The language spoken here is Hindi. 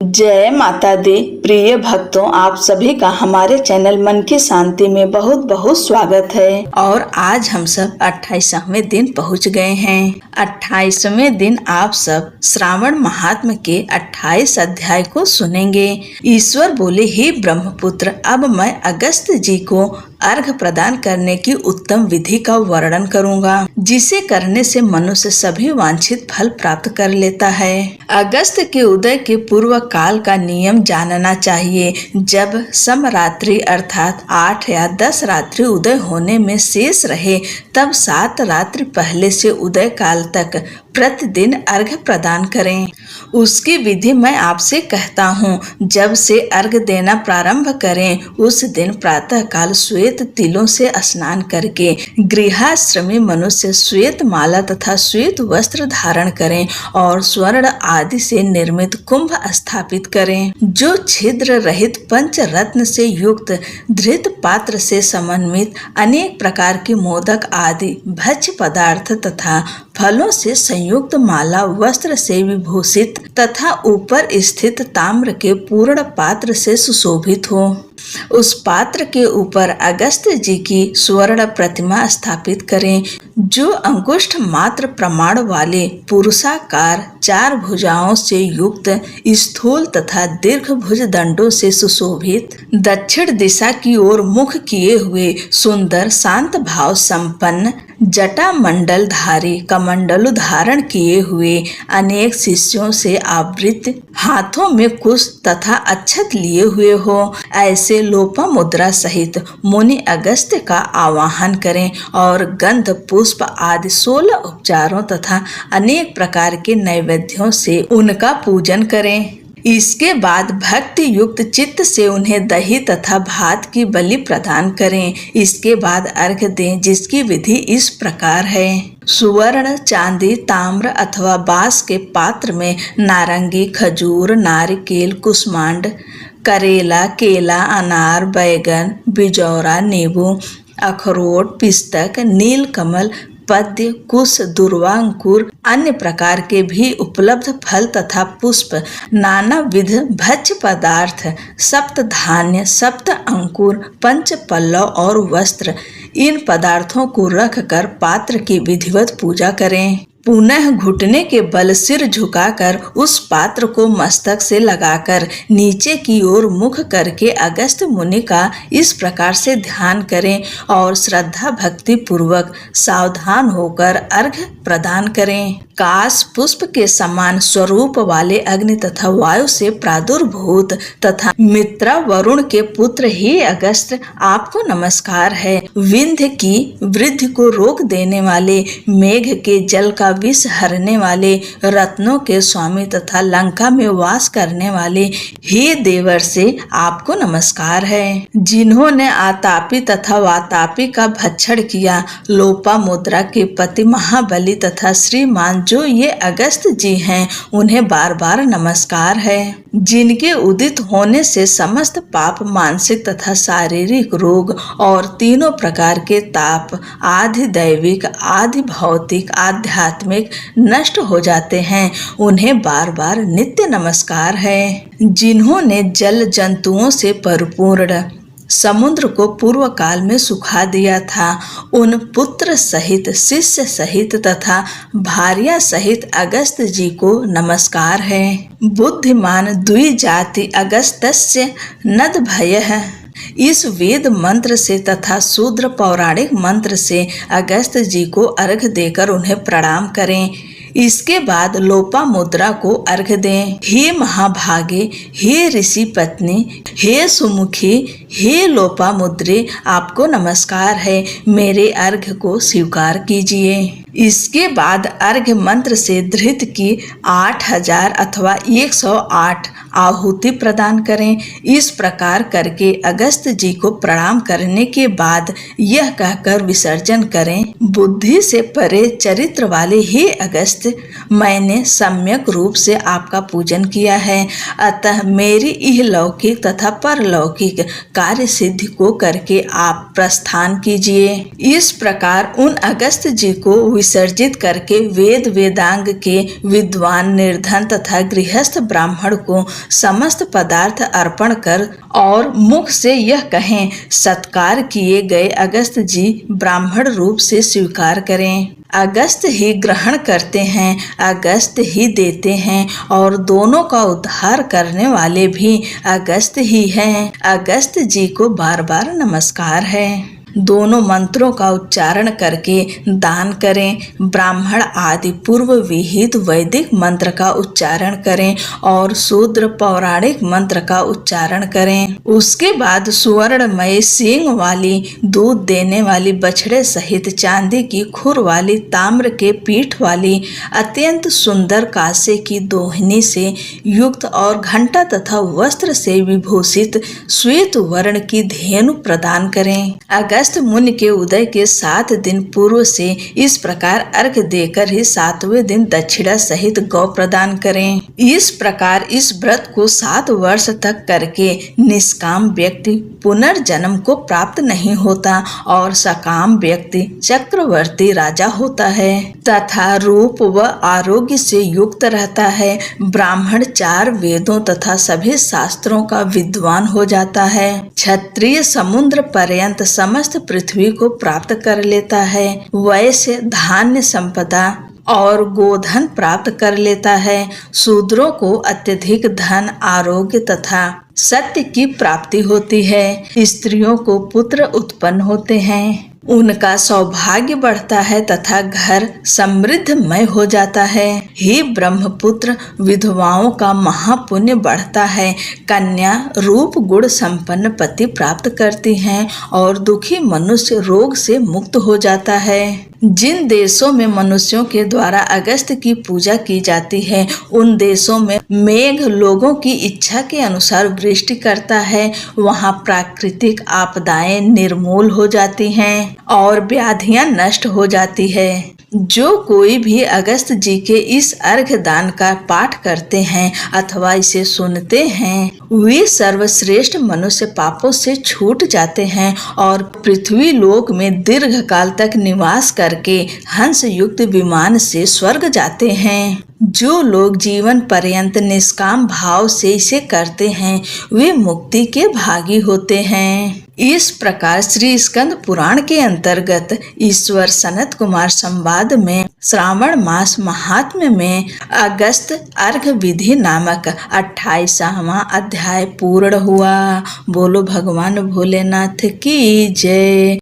जय माता दी। प्रिय भक्तों, आप सभी का हमारे चैनल मन की शांति में बहुत बहुत स्वागत है। और आज हम सब 28वें दिन पहुंच गए हैं। 28वें दिन आप सब श्रावण महात्म के 28 अध्याय को सुनेंगे। ईश्वर बोले, हे ब्रह्मपुत्र, अब मैं अगस्त जी को अर्घ प्रदान करने की उत्तम विधि का वर्णन करूंगा, जिसे करने से मनुष्य सभी वांछित फल प्राप्त कर लेता है। अगस्त के उदय के पूर्व काल का नियम जानना चाहिए। जब समरात्रि अर्थात 8 या 10 रात्रि उदय होने में शेष रहे, तब 7 रात्रि पहले से उदय काल तक प्रतिदिन अर्घ प्रदान करें। उसकी विधि मैं आपसे कहता हूँ। जब से अर्घ देना प्रारंभ करें, उस दिन प्रातः काल श्वेत तिलों से स्नान करके गृहस्थी मनुष्य श्वेत माला तथा श्वेत वस्त्र धारण करें और स्वर्ण आदि से निर्मित कुंभ स्थापित करें, जो छिद्र रहित पंच रत्न से युक्त धृत पात्र से समन्वित अनेक प्रकार के मोदक आदि भक्ष्य पदार्थ तथा फलों से संयुक्त माला वस्त्र से विभूषित तथा ऊपर स्थित ताम्र के पूर्ण पात्र से सुशोभित हो। उस पात्र के ऊपर अगस्त जी की स्वर्ण प्रतिमा स्थापित करें, जो अंगुष्ठ मात्र प्रमाण वाले पुरुषाकार 4 भुजाओं से युक्त स्थूल तथा दीर्घ भुज दंडों से सुशोभित दक्षिण दिशा की ओर मुख किए हुए सुंदर शांत भाव संपन्न जटा मंडल धारी कमंडलु धारण किए हुए अनेक शिष्यों से आवृत हाथों में कुश तथा अक्षत लिए हुए हो। ऐसे लोपा मुद्रा सहित मुनि अगस्त का आवाहन करें और गंध पुष्प आदि 16 उपचारों तथा अनेक प्रकार के नैवेद्यों से उनका पूजन करें। इसके बाद भक्ति युक्त चित्त से उन्हें दही तथा भात की बलि प्रदान करें। इसके बाद अर्घ दें, जिसकी विधि इस प्रकार है। सुवर्ण, चांदी, ताम्र अथवा बांस के पात्र में नारंगी, खजूर, नारिकेल, कुष्मांड, करेला, केला, अनार, बैगन, बिजौरा, नींबू, अखरोट, पिस्तक, नील कमल, पद्य, कुश, दुर्वा, अंकुर, अन्य प्रकार के भी उपलब्ध फल तथा पुष्प, नाना विध भक्ष्य पदार्थ, सप्त धान्य, सप्त अंकुर, पंच पल्लव और वस्त्र, इन पदार्थों को रखकर पात्र की विधिवत पूजा करें। पुनः घुटने के बल सिर झुकाकर उस पात्र को मस्तक से लगाकर नीचे की ओर मुख करके अगस्त मुनि का इस प्रकार से ध्यान करें और श्रद्धा भक्ति पूर्वक सावधान होकर अर्घ प्रदान करें। काश पुष्प के समान स्वरूप वाले अग्नि तथा वायु से प्रादुर्भूत तथा मित्रा वरुण के पुत्र, हे अगस्त, आपको नमस्कार है। विंध्य की वृद्धि को रोक देने वाले, मेघ के जल का विष हरने वाले, रत्नों के स्वामी तथा लंका में वास करने वाले, हे देवर से आपको नमस्कार है। जिन्होंने आतापी तथा वातापी का भक्षण किया, लोपा मुद्रा के पति महाबली तथा श्रीमान जो ये अगस्त जी हैं, उन्हें बार बार नमस्कार है। जिनके उदित होने से समस्त पाप, मानसिक तथा शारीरिक रोग और तीनों प्रकार के ताप, आधि दैविक, आधि भौतिक, आध्यात्मिक नष्ट हो जाते हैं, उन्हें बार बार नित्य नमस्कार है। जिन्होंने जल जंतुओं से परिपूर्ण समुद्र को पूर्व काल में सुखा दिया था, उन पुत्र सहित, शिष्य सहित तथा भार्या सहित अगस्त जी को नमस्कार है। बुद्धिमान द्विजाति अगस्तस्य नद भयः, इस वेद मंत्र से तथा शूद्र पौराणिक मंत्र से अगस्त जी को अर्घ देकर उन्हें प्रणाम करें। इसके बाद लोपा मुद्रा को अर्घ दें। हे महाभागे, हे ऋषि पत्नी, हे सुमुखी, हे लोपा मुद्रे, आपको नमस्कार है। मेरे अर्घ को स्वीकार कीजिए। इसके बाद अर्घ मंत्र से धृत की 8000 अथवा 108 आहुति प्रदान करें। इस प्रकार करके अगस्त जी को प्रणाम करने के बाद यह कहकर विसर्जन करें, बुद्धि से परे चरित्र वाले हे अगस्त, मैंने सम्यक रूप से आपका पूजन किया है, अतः मेरी इहलौकिक तथा परलौकिक कार्य सिद्धि को करके आप प्रस्थान कीजिए। इस प्रकार उन अगस्त जी को विसर्जित करके वेद वेदांग के विद्वान निर्धन तथा गृहस्थ ब्राह्मण को समस्त पदार्थ अर्पण कर और मुख से यह कहें, सत्कार किए गए अगस्त जी ब्राह्मण रूप से स्वीकार करें। अगस्त ही ग्रहण करते हैं, अगस्त ही देते हैं और दोनों का उद्धार करने वाले भी अगस्त ही हैं। अगस्त जी को बार बार नमस्कार है। दोनों मंत्रों का उच्चारण करके दान करें। ब्राह्मण आदि पूर्व विहित वैदिक मंत्र का उच्चारण करें और शूद्र पौराणिक मंत्र का उच्चारण करें। उसके बाद सुवर्णमय सींग वाली दूध देने वाली बछड़े सहित चांदी की खुर वाली, ताम्र के पीठ वाली, अत्यंत सुंदर कांसे की दोहनी से युक्त और घंटा तथा वस्त्र से विभूषित श्वेत वर्ण की धेनु प्रदान करें। अगस्त मुनि के उदय के 7 दिन पूर्व से इस प्रकार अर्घ देकर ही 7वें दिन दक्षिणा सहित गौ प्रदान करें। इस प्रकार इस व्रत को 7 वर्ष तक करके निष्काम व्यक्ति पुनर्जन्म को प्राप्त नहीं होता और सकाम व्यक्ति चक्रवर्ती राजा होता है तथा रूप व आरोग्य से युक्त रहता है। ब्राह्मण 4 वेदों तथा सभी शास्त्रों का विद्वान हो जाता है। क्षत्रिय समुद्र पर्यंत समस्त पृथ्वी को प्राप्त कर लेता है। वैश्य धान्य संपदा और गोधन प्राप्त कर लेता है। शूद्रों को अत्यधिक धन, आरोग्य तथा सत्य की प्राप्ति होती है। स्त्रियों को पुत्र उत्पन्न होते हैं, उनका सौभाग्य बढ़ता है तथा घर समृद्धमय हो जाता है। हे ब्रह्मपुत्र, विधवाओं का महापुण्य बढ़ता है। कन्या रूप गुण संपन्न पति प्राप्त करती हैं और दुखी मनुष्य रोग से मुक्त हो जाता है। जिन देशों में मनुष्यों के द्वारा अगस्त की पूजा की जाती है, उन देशों में मेघ लोगों की इच्छा के अनुसार वृष्टि करता है। वहाँ प्राकृतिक आपदाएं निर्मूल हो जाती हैं और व्याधियां नष्ट हो जाती है। जो कोई भी अगस्त जी के इस अर्घ दान का पाठ करते हैं अथवा इसे सुनते हैं, वे सर्वश्रेष्ठ मनुष्य पापों से छूट जाते हैं और पृथ्वी लोक में दीर्घ काल तक निवास करके हंस युक्त विमान से स्वर्ग जाते हैं। जो लोग जीवन पर्यंत निष्काम भाव से इसे करते हैं, वे मुक्ति के भागी होते हैं। इस प्रकार श्री स्कंद पुराण के अंतर्गत ईश्वर सनत कुमार संवाद में श्रावण मास महात्म्य में अगस्त अर्घ विधि नामक 28वां अध्याय पूर्ण हुआ। बोलो भगवान भोलेनाथ की जय।